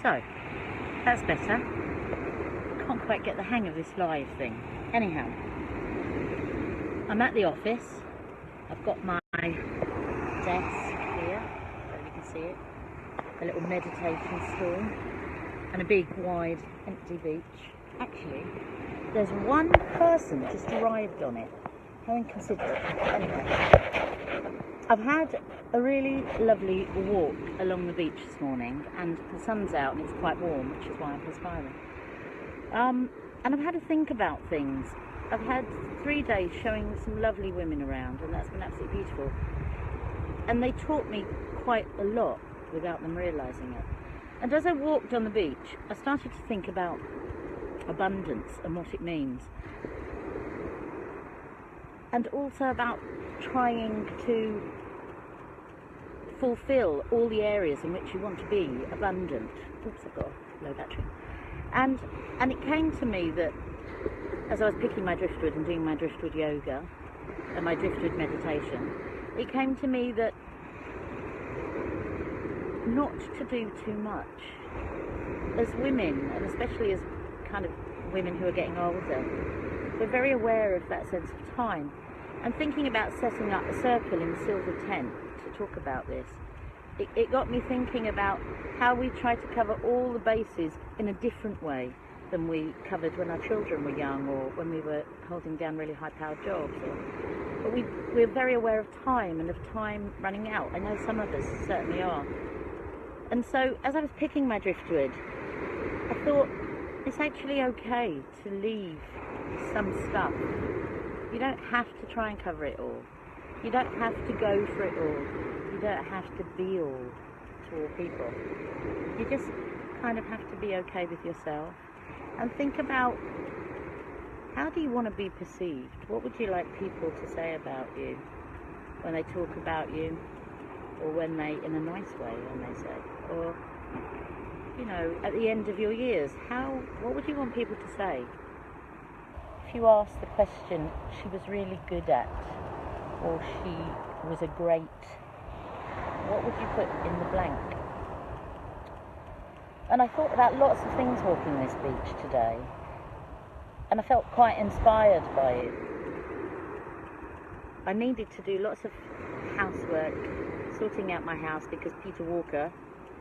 So, that's better. Can't quite get the hang of this live thing. Anyhow, I'm at the office. I've got my desk here, so you can see it. A little meditation stool and a big, wide, empty beach. Actually, there's one person just arrived on it. How inconsiderate. Anyway, I've had a really lovely walk along the beach this morning, and the sun's out and it's quite warm, which is why I'm perspiring. And I've had to think about things. I've had 3 days showing some lovely women around, and that's been absolutely beautiful. And they taught me quite a lot without them realising it. And as I walked on the beach, I started to think about abundance and what it means. And also about trying to fulfill all the areas in which you want to be abundant. Oops, I've got a low battery. And it came to me that as I was picking my driftwood and doing my driftwood yoga and my driftwood meditation, it came to me that not to do too much. As women, and especially as kind of women who are getting older, we're very aware of that sense of time. And thinking about setting up a circle in the silver tent to talk about this, it got me thinking about how we try to cover all the bases in a different way than we covered when our children were young, or when we were holding down really high-powered jobs. But we're very aware of time and of time running out. I know some of us certainly are. And so as I was picking my driftwood, I thought it's actually okay to leave some stuff. You don't have to try and cover it all. You don't have to go for it all. You don't have to be all to all people. You just kind of have to be okay with yourself and think about, how do you want to be perceived? What would you like people to say about you when they talk about you, or when they, in a nice way, when they say, or, you know, at the end of your years, what would you want people to say? If you asked the question she was really good at, or she was a great, what would you put in the blank? And I thought about lots of things walking this beach today, and I felt quite inspired by it. I needed to do lots of housework, sorting out my house because Peter Walker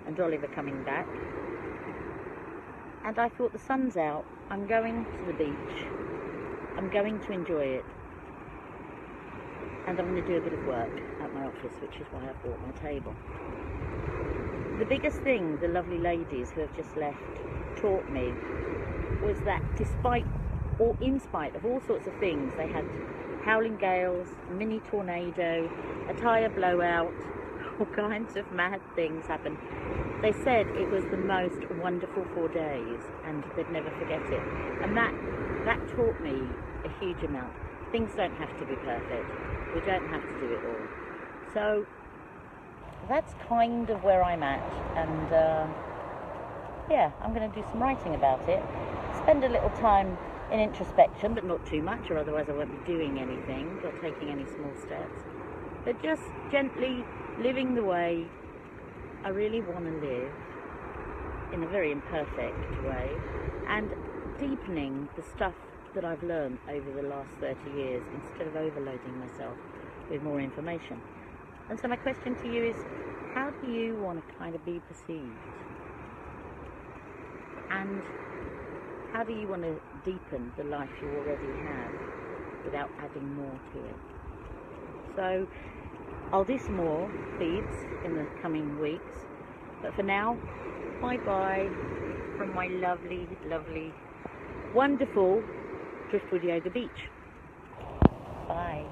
and Olive are coming back. And I thought, the sun's out, I'm going to the beach, I'm going to enjoy it, and I'm going to do a bit of work at my office, which is why I brought my table. The biggest thing the lovely ladies who have just left taught me was that despite, or in spite of all sorts of things, they had howling gales, a mini tornado, a tyre blowout, all kinds of mad things happen. They said it was the most wonderful 4 days and they'd never forget it. And that taught me a huge amount. Things don't have to be perfect. We don't have to do it all. So that's kind of where I'm at, and yeah, I'm going to do some writing about it. Spend a little time in introspection, but not too much, or otherwise I won't be doing anything or taking any small steps. But just gently living the way I really want to live, in a very imperfect way, and deepening the stuff that I've learned over the last 30 years instead of overloading myself with more information. And so my question to you is, how do you want to kind of be perceived? And how do you want to deepen the life you already have without adding more to it? So I'll do some more feeds in the coming weeks, but for now, bye-bye from my lovely, lovely, wonderful Driftwood Yoga Beach. Bye.